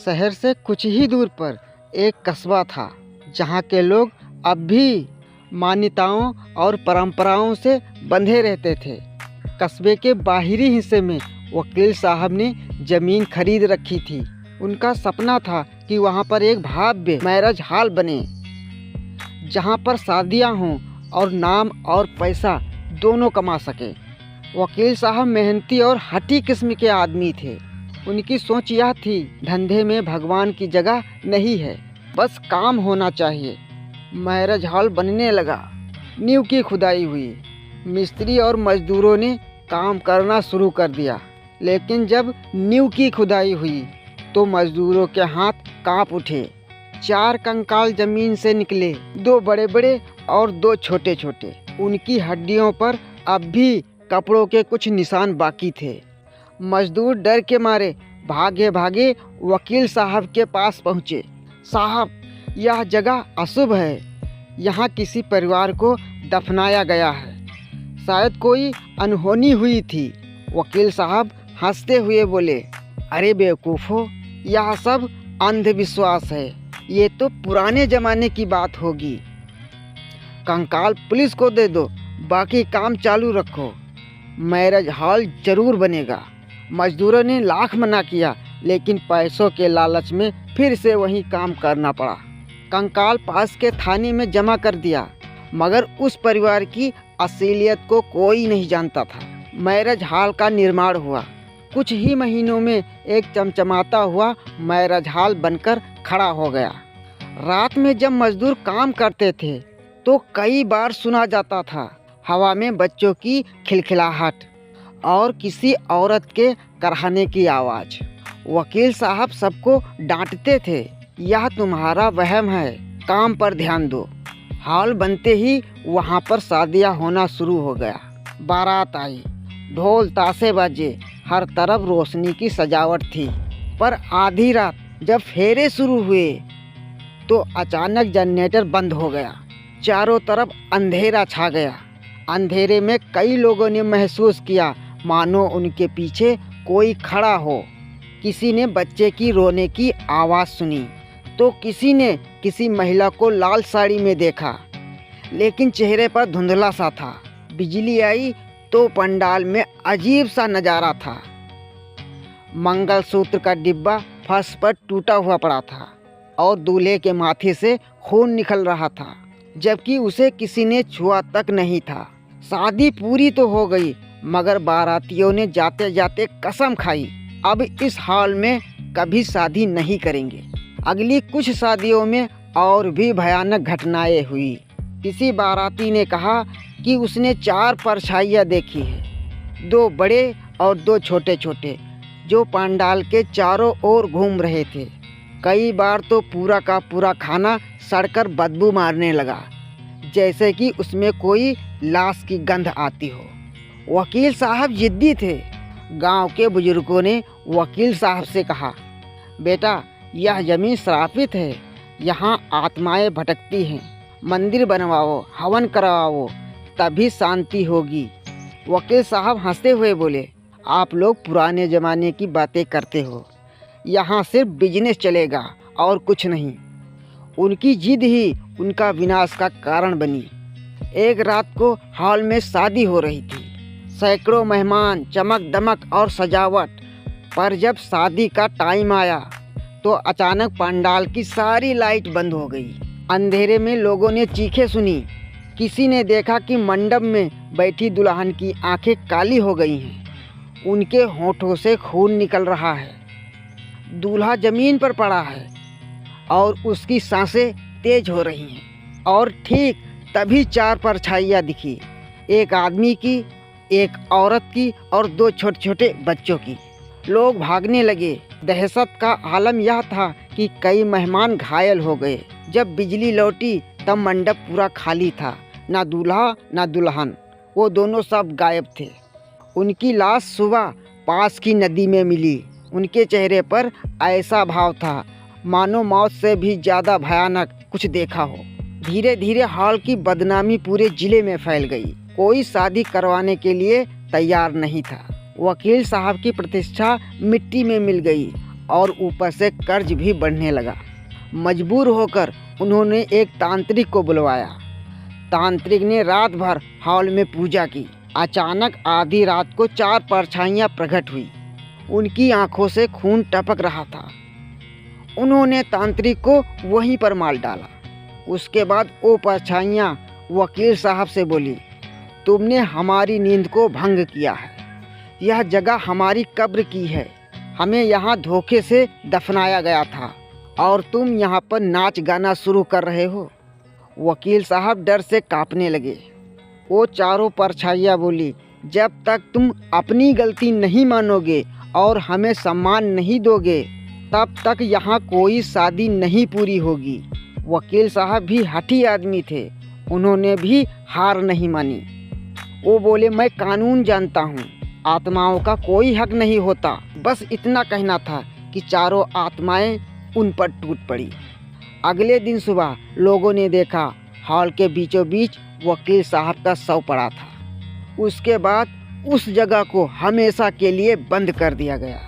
शहर से कुछ ही दूर पर एक कस्बा था जहाँ के लोग अब भी मान्यताओं और परंपराओं से बंधे रहते थे। कस्बे के बाहरी हिस्से में वकील साहब ने ज़मीन खरीद रखी थी। उनका सपना था कि वहाँ पर एक भव्य मैरिज हॉल बने जहाँ पर शादियाँ हों और नाम और पैसा दोनों कमा सके। वकील साहब मेहनती और हठी किस्म के आदमी थे। उनकी सोच यह थी, धंधे में भगवान की जगह नहीं है, बस काम होना चाहिए। मैरिज हॉल बनने लगा। नींव की खुदाई हुई। मिस्त्री और मजदूरों ने काम करना शुरू कर दिया। लेकिन जब नींव की खुदाई हुई तो मजदूरों के हाथ कांप उठे। 4 कंकाल जमीन से निकले, 2 बड़े बड़े और 2 छोटे छोटे। उनकी हड्डियों पर अब भी कपड़ों के कुछ निशान बाकी थे। मजदूर डर के मारे भागे भागे वकील साहब के पास पहुँचे। साहब, यह जगह अशुभ है। यहाँ किसी परिवार को दफनाया गया है। शायद कोई अनहोनी हुई थी। वकील साहब हंसते हुए बोले, अरे बेवकूफ़ो, यह सब अंधविश्वास है। ये तो पुराने ज़माने की बात होगी। कंकाल पुलिस को दे दो, बाकी काम चालू रखो। मैरिज हॉल जरूर बनेगा। मजदूरों ने लाख मना किया, लेकिन पैसों के लालच में फिर से वही काम करना पड़ा। कंकाल पास के थाने में जमा कर दिया, मगर उस परिवार की असलियत को कोई नहीं जानता था। मैरिज हॉल का निर्माण हुआ। कुछ ही महीनों में एक चमचमाता हुआ मैरिज हॉल बनकर खड़ा हो गया। रात में जब मजदूर काम करते थे तो कई बार सुना जाता था हवा में बच्चों की खिलखिलाहट और किसी औरत के कराहने की आवाज़। वकील साहब सबको डांटते थे, यह तुम्हारा वहम है, काम पर ध्यान दो। हॉल बनते ही वहाँ पर शादियाँ होना शुरू हो गया। बारात आई, ढोल ताशे बाजे, हर तरफ रोशनी की सजावट थी। पर आधी रात जब फेरे शुरू हुए तो अचानक जनरेटर बंद हो गया। चारों तरफ अंधेरा छा गया। अंधेरे में कई लोगों ने महसूस किया मानो उनके पीछे कोई खड़ा हो। किसी ने बच्चे की रोने की आवाज़ सुनी तो किसी ने किसी महिला को लाल साड़ी में देखा, लेकिन चेहरे पर धुंधला सा था। बिजली आई तो पंडाल में अजीब सा नज़ारा था। मंगलसूत्र का डिब्बा फर्श पर टूटा हुआ पड़ा था और दूल्हे के माथे से खून निकल रहा था, जबकि उसे किसी ने छुआ तक नहीं था। शादी पूरी तो हो गई, मगर बारातियों ने जाते जाते कसम खाई, अब इस हॉल में कभी शादी नहीं करेंगे। अगली कुछ शादियों में और भी भयानक घटनाएं हुई। किसी बाराती ने कहा कि उसने 4 परछाइयाँ देखी है, 2 बड़े और 2 छोटे छोटे, जो पंडाल के चारों ओर घूम रहे थे। कई बार तो पूरा का पूरा खाना सड़कर बदबू मारने लगा, जैसे कि उसमें कोई लाश की गंध आती हो। वकील साहब जिद्दी थे। गांव के बुजुर्गों ने वकील साहब से कहा, बेटा, यह ज़मीन श्रापित है, यहाँ आत्माएं भटकती हैं। मंदिर बनवाओ, हवन करवाओ, तभी शांति होगी। वकील साहब हंसते हुए बोले, आप लोग पुराने ज़माने की बातें करते हो, यहाँ सिर्फ बिजनेस चलेगा और कुछ नहीं। उनकी जिद ही उनका विनाश का कारण बनी। एक रात को हॉल में शादी हो रही थी। सैकड़ों मेहमान, चमक दमक और सजावट। पर जब शादी का टाइम आया तो अचानक पंडाल की सारी लाइट बंद हो गई। अंधेरे में लोगों ने चीखें सुनी। किसी ने देखा कि मंडप में बैठी दुल्हन की आंखें काली हो गई हैं। उनके होठों से खून निकल रहा है। दूल्हा जमीन पर पड़ा है और उसकी सांसें तेज हो रही हैं। और ठीक तभी 4 परछाइयाँ दिखी, एक आदमी की, एक औरत की और 2 छोटे छोटे बच्चों की। लोग भागने लगे। दहशत का आलम यह था कि कई मेहमान घायल हो गए। जब बिजली लौटी तब मंडप पूरा खाली था, ना दूल्हा ना दुल्हन, वो दोनों सब गायब थे। उनकी लाश सुबह पास की नदी में मिली। उनके चेहरे पर ऐसा भाव था मानो मौत से भी ज़्यादा भयानक कुछ देखा हो। धीरे धीरे हॉल की बदनामी पूरे जिले में फैल गई। कोई शादी करवाने के लिए तैयार नहीं था। वकील साहब की प्रतिष्ठा मिट्टी में मिल गई और ऊपर से कर्ज भी बढ़ने लगा। मजबूर होकर उन्होंने एक तांत्रिक को बुलवाया। तांत्रिक ने रात भर हॉल में पूजा की। अचानक आधी रात को 4 परछाइयाँ प्रकट हुई। उनकी आंखों से खून टपक रहा था। उन्होंने तांत्रिक को वहीं पर मार डाला। उसके बाद वो परछाइयाँ वकील साहब से बोली, तुमने हमारी नींद को भंग किया है। यह जगह हमारी कब्र की है। हमें यहाँ धोखे से दफनाया गया था और तुम यहाँ पर नाच गाना शुरू कर रहे हो। वकील साहब डर से कांपने लगे। वो चारों परछाइयाँ बोली, जब तक तुम अपनी गलती नहीं मानोगे और हमें सम्मान नहीं दोगे, तब तक यहाँ कोई शादी नहीं पूरी होगी। वकील साहब भी हठी आदमी थे। उन्होंने भी हार नहीं मानी। वो बोले, मैं कानून जानता हूँ, आत्माओं का कोई हक नहीं होता। बस इतना कहना था कि चारों आत्माएं उन पर टूट पड़ी। अगले दिन सुबह लोगों ने देखा हॉल के बीचों बीच वकील साहब का शव पड़ा था। उसके बाद उस जगह को हमेशा के लिए बंद कर दिया गया।